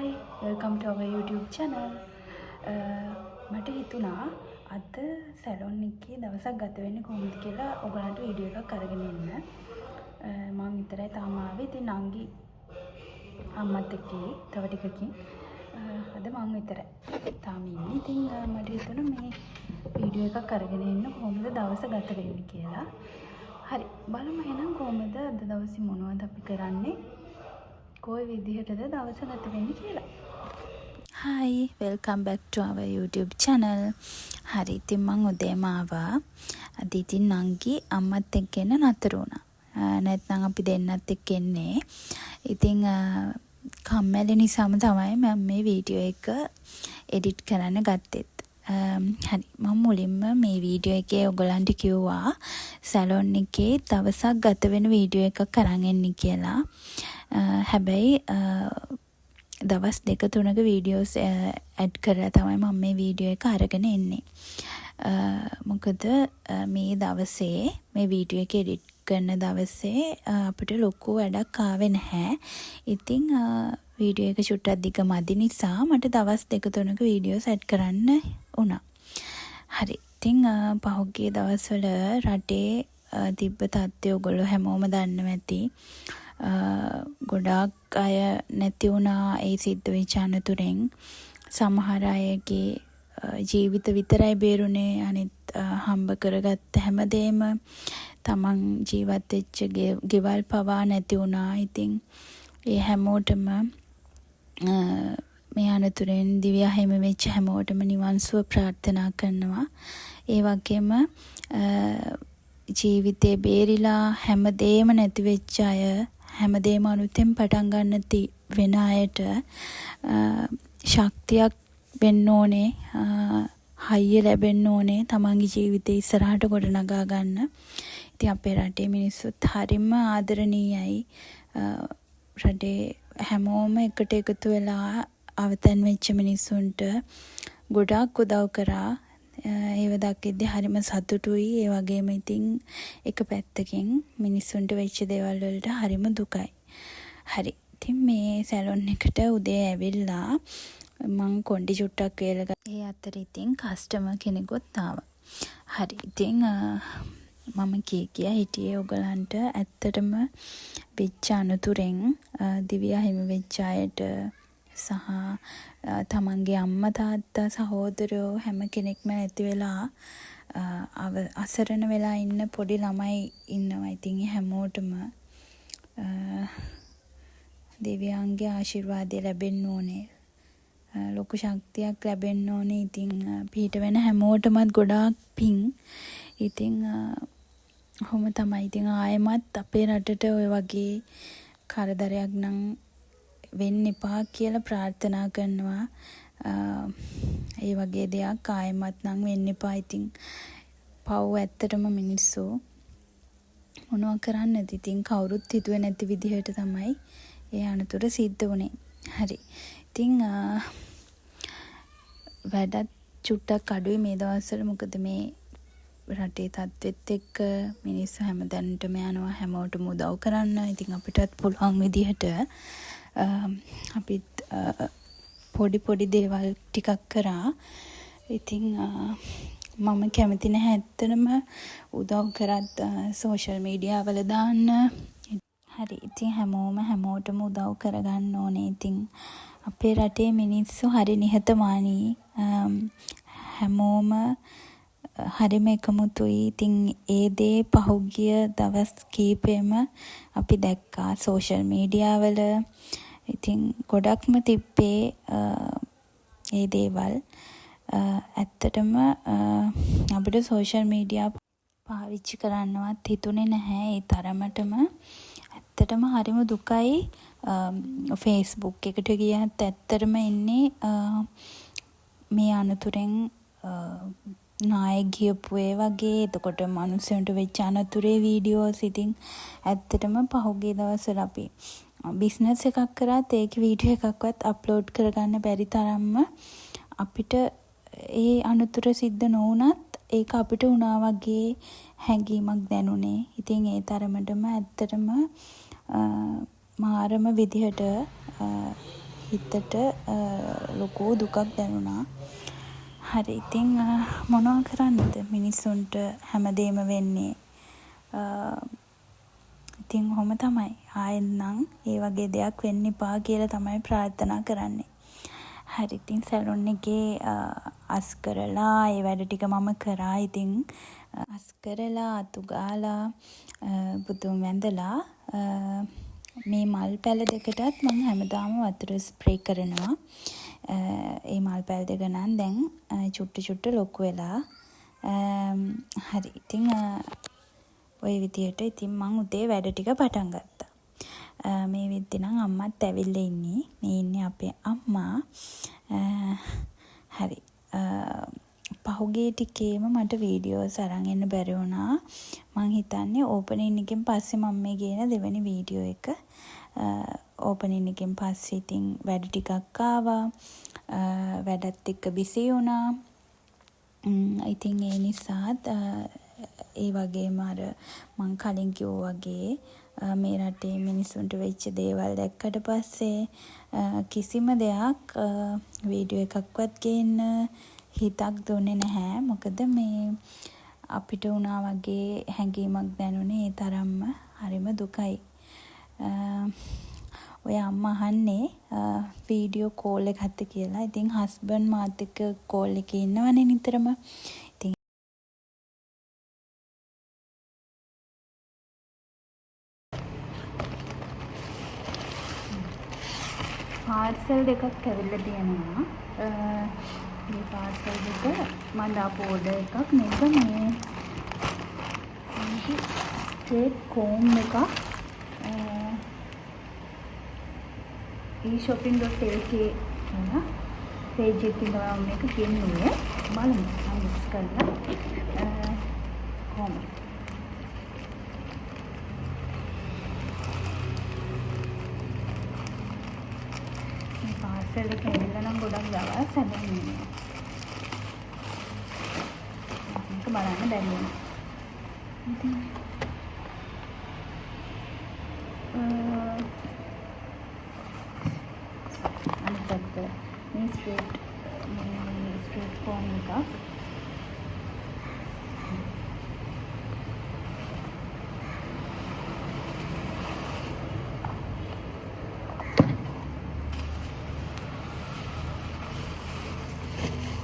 Hi, welcome to our YouTube channel. මට හිතුණා අද සැලොන් එකේ දවසක් ගත වෙන්නේ කොහොමද කියලා ඔයගලන්ට වීඩියෝ එකක් අරගෙන එන්න. මම විතරයි තාම ආවේ. ඉතින් නංගි අම්මත් එක්ක තව ටිකකින් අද මම විතරයි තාම ඉන්නේ. ඉතින් මට හිතුණා මේ වීඩියෝ එකක් අරගෙන එන්න කොහොමද දවස ගත වෙන්නේ කියලා. හරි බලමු එහෙනම් කොහොමද අද දවසේ මොනවද අපි කරන්නේ? කොයි විදිහටද දවස ගත වෙන්නේ කියලා. Hi, welcome back to our YouTube channel. හරි ඉතින් මං උදේම ආවා. අද ඉතින් නංගි අම්මත් එක්ක එන්න නතර වුණා. නැත්නම් අපි දෙන්නත් එක්ක එන්නේ. ඉතින් කම්මැලි නිසාම තමයි මම මේ වීඩියෝ එක එඩිට් කරන්න ගත්තෙත්. හරි මම මුලින්ම මේ වීඩියෝ එකේ ඔයගලන්ට කිව්වා සැලොන් එකේ දවසක් ගත වෙන වීඩියෝ එකක් අරන් එන්න කියලා. හැබැයි දවස් 2-3ක වීඩියෝස් ඇඩ් කරලා තමයි මම මේ වීඩියෝ එක අරගෙන එන්නේ. මොකද මේ දවසේ මේ වීඩියෝ එක එඩිට් කරන දවසේ අපිට ලොකු වැඩක් ආවේ නැහැ. ඉතින් වීඩියෝ එක චුට්ටක් දිග මදි නිසා මට දවස් 2-3ක වීඩියෝස් ඇඩ් කරන්න වුණා. හරි. ඉතින් පහුගිය දවස්වල රටේ තිබ්බ තත්ත්වය ඔයගොල්ලෝ හැමෝම දන්නවා ඇති. ගොඩාක් අය නැති වුණා ඒ සිද්ධ වෙච්ච අනතුරෙන්. සමහර අයගේ ජීවිත විතරයි බේරුනේ, අනිත් හම්බ කරගත්ත හැමදේම තමන් ජීවත් වෙච්ච ගෙවල් පවා නැති වුණා. ඉතින් ඒ හැමෝටම මේ අනතුරෙන් දිව්‍ය හිමි වෙච්ච හැමෝටම නිවන් සුව ප්‍රාර්ථනා කරනවා. ඒ වගේම ජීවිතේ බේරිලා හැමදේම නැති වෙච්ච අය, හැමදේම අලුතෙන් පටන් ගන්න වෙන අයට ශක්තියක් වෙන්න ඕනේ, හයිය ලැබෙන්න ඕනේ තමන්ගේ ජීවිතේ ඉස්සරහට ගොඩනගා ගන්න. ඉතින් අපේ රටේ මිනිස්සුත් හරිම ආදරණීයයි. රටේ හැමෝම එකට එකතු වෙලා අවතන් වෙච්ච මිනිස්සුන්ට ගොඩාක් උදව් කරා. ඒව දකිද්දි හරිම සතුටුයි. ඒ වගේම ඉතින් එක පැත්තකින් මිනිස්සුන්ට වෙච්ච දේවල් වලට හරිම දුකයි. හරි. ඉතින් මේ සැලොන් එකට උදේ ඇවිල්ලා මං කොණ්ඩි චුට්ටක් වේලගත්තා. ඒ අතර ඉතින් කස්ටමර් කෙනෙකුත් ආවා. හරි. ඉතින් මම කියා හිටියේ ඔයගලන්ට ඇත්තටම වෙච්ච අනතුරෙන් දිව්‍ය හිමි වෙච්ච අයට සහ තමන්ගේ අම්මා තාත්තා සහෝදරයෝ හැම කෙනෙක්ම නැති වෙලා අසරණ වෙලා ඉන්න පොඩි ළමයි ඉන්නවා. ඉතින් හැමෝටම දෙවියන්ගේ ආශිර්වාදය ලැබෙන්න ඕනේ. ලොකු ශක්තියක් ලැබෙන්න ඕනේ. ඉතින් පිට වෙන හැමෝටමත් ගොඩාක් පිං. ඉතින් ඔහොම තමයි. ඉතින් ආයෙමත් අපේ රටට ඔය වගේ කරදරයක් නම් වෙන්න එපා කියලා ප්‍රාර්ථනා කරනවා. ඒ වගේ දෙයක් ආයෙමත් නම් වෙන්න එපා. ඉතින් පව් ඇත්තටම මිනිස්සු මොනවා කරන්නද? ඉතින් කවුරුත් හිතුවේ නැති විදිහට තමයි ඒ අනතුර සිද්ධ වුණේ. හරි. ඉතින් වැඩත් චුට්ටක් අඩුයි මේ දවස්වල. මොකද මේ රටේ තත්ත්වෙත් එක්ක මිනිස්සු හැමදැනටම යනවා, හැමෝටම උදව් කරන්න. ඉතින් අපිටත් පුළුවන් විදිහට අපිත් පොඩි දේවල් ටිකක් කරා. ඉතින් මම කැමති නැහැ ඇත්තටම උදව් කරත් සෝෂල් මීඩියා වල දාන්න. හරි. ඉතින් හැමෝම හැමෝටම උදව් කරගන්න ඕනේ. ඉතින් අපේ රටේ මිනිස්සු හරි නිහතමානී. හැමෝම හරිම එකමුතුයි. ඉතින් ඒ දේ පහුගිය දවස් කීපෙම අපි දැක්කා සෝෂල් මීඩියා වල. ඉතින් ගොඩක්ම තිබ්බේ ඒ දේවල්. ඇත්තටම අපිට සෝෂල් මීඩියා පාවිච්චි කරන්නවත් හිතුනේ නැහැ ඒ තරමටම. ඇත්තටම හරිම දුකයි. Facebook එකට ගියත් ඇත්තටම එන්නේ මේ අනතුරෙන් නායක ගියපු ඒ වගේ. එතකොට මිනිස්සුන්ට වෙච්ච අනතුරේ වීඩියෝස්. ඉතින් ඇත්තටම පහුගිය දවස්වල අපි බිස්නස් එකක් කරාත් ඒකේ වීඩියෝ එකක්වත් අප්ලෝඩ් කරගන්න බැරි තරම්ම අපිට ඒ අනතුර සිද්ධ නොවුනත් ඒක අපිට වුණා වගේ හැඟීමක් දැනුනේ. ඉතින් ඒ තරමටම ඇත්තටම මාරම විදිහට හිතට ලොකු දුකක් දැනුණා. හරි ඉතින් මොනවා කරන්නද මිනිස්සුන්ට හැමදේම වෙන්නේ. ඉතින් ඔහොම තමයි. ආයෙත් නම් ඒ වගේ දෙයක් වෙන්න එපා කියලා තමයි ප්‍රාර්ථනා කරන්නේ. හරි ඉතින් සැලොන් එකේ අස් කරලා ඒ වැඩ ටික මම කරා. ඉතින් අස් කරලා අතු ගාලා බුදුන් වැඳලා මේ මල් පැල දෙකටත් මම හැමදාම වතුර ස්ප්‍රේ කරනවා. ඒ මල් පැල දෙක නම් දැන් චුට්ටු ලොකු වෙලා හරි ඉතින් ඔය විදියට ඉතින් මං උදේ වැඩ ටික පටන් ගත්තා. මේ විදිහට නම් අම්මත් ඇවිල්ලා ඉන්නේ. මේ ඉන්නේ අපේ අම්මා. හරි. පහුගිය ටිකේම මට වීඩියෝස් අරන් එන්න බැරි වුණා. මං හිතන්නේ ඕපනින් එකෙන් පස්සේ මම මේ ගේන දෙවෙනි වීඩියෝ එක. ඕපනින් එකෙන් පස්සේ ඉතින් වැඩ ටිකක් ආවා. වැඩත් එක්ක බිසි වුණා. ඉතින් ඒ නිසාත් ඒ වගේම අර මං කලින් කිව්වා වගේ මේ රටේ මිනිස්සුන්ට වෙච්ච දේවල් දැක්කට පස්සේ කිසිම දෙයක් වීඩියෝ එකක්වත් ගේන්න හිතක් දුන්නේ නැහැ. මොකද මේ අපිට වුණා වගේ හැඟීමක් දැනුනේ ඒ තරම්ම හරිම දුකයි. ඔය අම්මා අහන්නේ වීඩියෝ කෝල් එකක්ද කියලා. ඉතින් හස්බන්ඩ් මාත් එක්ක කෝල් එකේ ඉන්නවනේ නිතරම. ඉතින් පාර්සල් දෙකක් ඇවිල්ලා තියෙනවා. මේ පාර්සල් දෙක මම දාපු ඕඩර් එකක්. මේක මේ ස්ට්‍රේට් කෝම් එකක්. e-shopping.lk කියන page එකකින් තමයි මම මේක ගෙන්නුවේ. බලමු අන්බොක්ස් කරලා කොහොමද. මේ පාර්සල් එක ඇවිල්ලා නම් ගොඩක් දවස් හැබැයි මේක බලන්න බැරි වෙනවා. ඉතින් මේ ස්ට්‍රේට් ෆෝන් එකක්.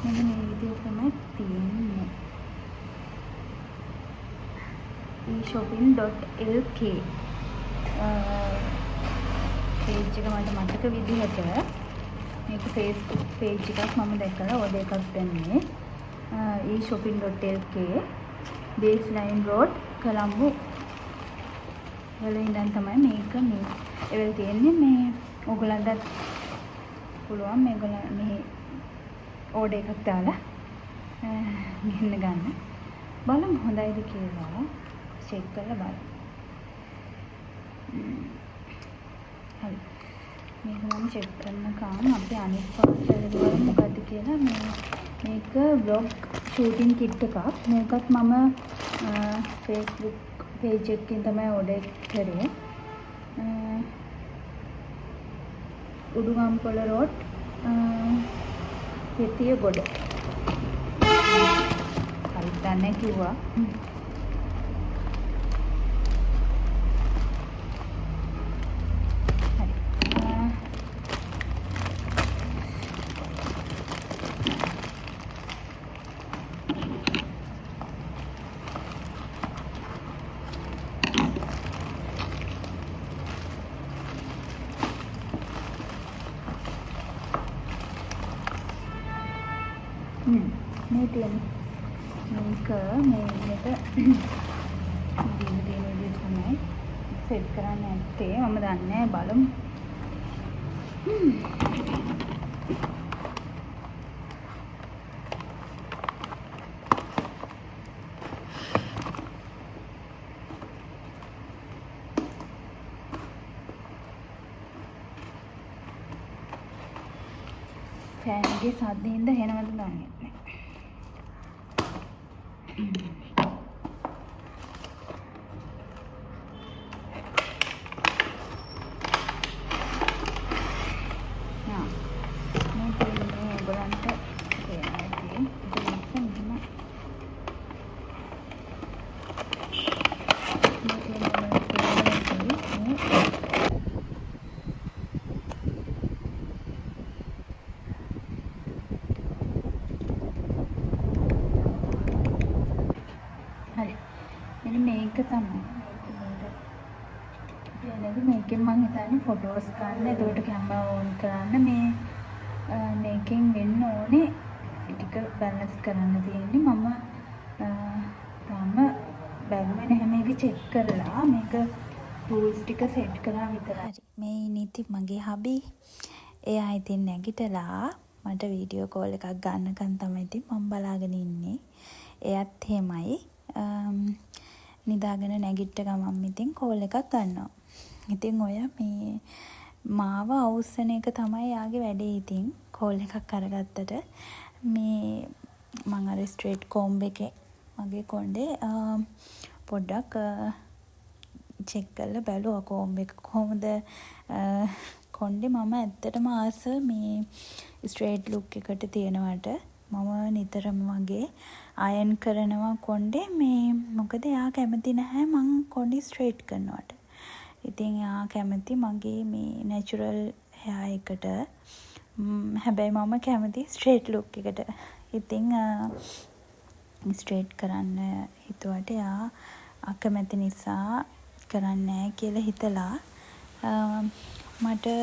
මෙන්න මේ විදිහට තමයි තියෙන්නේ. e-shopping.lk page එක මට මතක විදිහට මේක Facebook page එකක් මම දැක්කලා ඔය දෙකක් දැන්නේ. e-shopping.lk baseline road කොළඹ වල ඉඳන් තමයි මේක මේ එවල තියෙන්නේ. මේ ඕගලන්ටත් පුළුවන් මේගොල්ලෝ මේ ඕඩර් එකක් දාලා ගෙන්න ගන්න. බලමු හොඳයිද කියලා චෙක් කරලා බලමු. හරි. මේක මම චෙක් කරනකම් අපි අනිත් පාර්සල් එක බලමු මොකද්ද කියලා. මේක vlog shooting kit එකක්. මේකත් මම Facebook page එකකින් තමයි ඕඩර් කරේ. උඩුගම්පොළ road හෙතිය ගොඩ. හරියට දන්නේ කිව්වා. මේ තියෙන මේක මේ විදිහට විදිහට තමයි සෙට් කරන්න ඇත්තේ. මම දන්නේ නැහැ බලමු. ෆෑන්ගේ සද්දින්ද හෙනවද දන්නේ නැහැ. ඔයගලන්ට පේනවා ඇති. ඒක මෙහෙම හරි. මෙන්න මේක තමයි. මේකෙන් මම හිතන්නේ ෆොටෝස් ගන්න. එතකොට කැමරා ඕන් කරන්න මේකෙන් වෙන්න ඕනේ ටික බැලන්ස් කරන්න තියෙන්නේ. මම තාම බැලුවේ නැහැ මේක චෙක් කරලා. මේක ටූල්ස් ටික සෙට් කරා විතරයි. හරි. මේ ඉතින් මගේ හබි එයා ඉතින් නැගිටලා මට වීඩියෝ කෝල් එකක් ගන්නකන් තමයි ඉතින් මම බලාගෙන ඉන්නේ. එයත් එහෙමයි. නිදාගෙන නැගිට්ට ගමන් ඉතින් කෝල් එකක් ගන්නවා. ඉතින් ඔය මේ මාව අවුස්සන එක තමයි යාගේ වැඩේ. ඉතින් කෝල් එකක් අරගත්තට මේ මම අර ස්ට්‍රේට් කොම්බ් එකේ මගේ කොණ්ඩේ පොඩ්ඩක් චෙක් කරලා බැලුවා කොම්බ් එක කොහොමද කොණ්ඩේ. මම ඇත්තටම ආස මේ ස්ට්‍රේට් ලුක් එකට තියෙනවට. මම නිතරම වගේ අයන් කරනවා කොණ්ඩේ මේ මොකද එයා කැමති නැහැ මං කොණ්ඩේ ස්ට්‍රේට් කරනවට. ඉතින් එයා කැමති මගේ මේ නැචරල් හෙයා එකට. හැබැයි මම කැමති ස්ට්‍රේට් ලුක් එකට. ඉතින් ස්ට්‍රේට් කරන්න හිතුවට එයා අකමැති නිසා කරන්නේ නැහැ කියලා හිතලා මට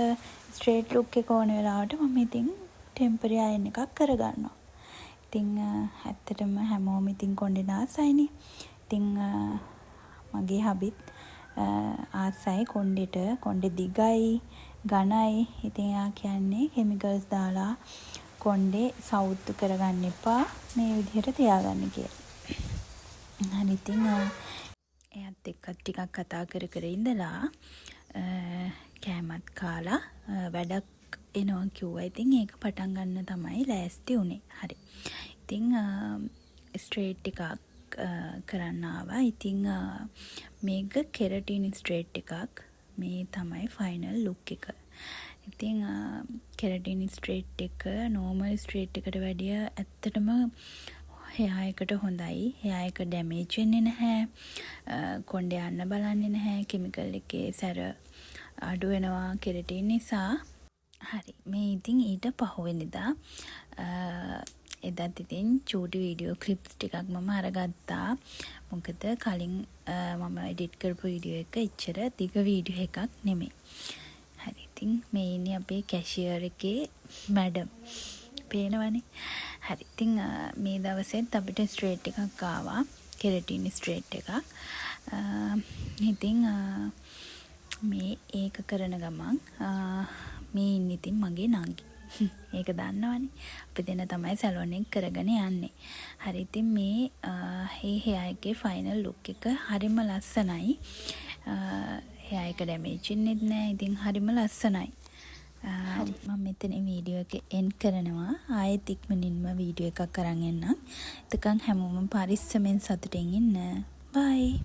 ස්ට්‍රේට් ලුක් එක ඕන වෙලාවට මම ඉතින් ටෙම්පරරි අයන් එකක් කරගන්නවා. ඉතින් ඇත්තටම හැමෝම ඉතින් කොණ්ඩේ ආසයිනේ. ඉතින් මගේ හබිත් ආසයි කොණ්ඩෙට. කොණ්ඩේ දිගයි ඝනයි. ඉතින් එයා කියන්නේ කෙමිකල්ස් දාලා කොණ්ඩේ සවුත්තු කරගන්න එපා මේ විදිහට තියාගන්න කියලා. හරි. ඉතින් එයාත් එක්ක ටිකක් කතා කර කර ඉඳලා කෑමත් කාලා වැඩක් එනවා කිව්වා. ඉතින් ඒක පටන් ගන්න තමයි ලෑස්ති උනේ. හරි. ඉතින් ස්ට්‍රේට් ටිකක් කරන්න ආවා. ඉතින් මේක කෙරටින් ස්ට්‍රේට් එකක්. මේ තමයි ෆයිනල් ලුක් එක. ඉතින් කෙරටින් ස්ට්‍රේට් එක නෝමල් ස්ට්‍රේට් එකට වැඩිය ඇත්තටම හෙයා එකට හොඳයි. හෙයා එක ඩැමේජ් වෙන්නේ නැහැ. කොණ්ඩේ යන්න බලන්නේ නැහැ. කෙමිකල් එකේ සැර අඩු වෙනවා කෙරටින් නිසා. හරි. මේ ඉතින් ඊට පහුවෙනිදා එදත් ඉතින් චූටි වීඩියෝ ක්ලිප්ස් ටිකක් මම අරගත්තා. මොකද කලින් මම එඩිට් කරපු වීඩියෝ එක එච්චර දිග වීඩියෝ එකක් නෙමෙයි. හරි. ඉතින් මේ ඉන්නේ අපේ කැෂියර් එකේ මැඩම්. පේනවනේ. හරි. ඉතින් මේ දවසෙත් අපිට ස්ට්‍රේට් එකක් ආවා. කෙරටින් ස්ට්‍රේට් එකක්. ඉතින් මේ ඒක කරන ගමන් මේ ඉන්නේ ඉතින් මගේ නංගි. ඒක දන්නවනේ. අපි දෙන තමයි සැලොන් එක කරගෙන යන්නේ. හරි. ඉතින් මේ හෙයා එකේ ෆයිනල් ලුක් එක හරිම ලස්සනයි. හෙයා එක ඩැමේජ් වෙන්නේ නැහැ. ඉතින් හරිම ලස්සනයි. හරි. මම මෙතන වීඩියෝ එක එන්ඩ් කරනවා. ආයෙත් ඉක්මනින්ම වීඩියෝ එකක් අරන් එන්නම්. එතකන් හැමෝම පරිස්සමෙන් සතුටින් ඉන්න. බයි.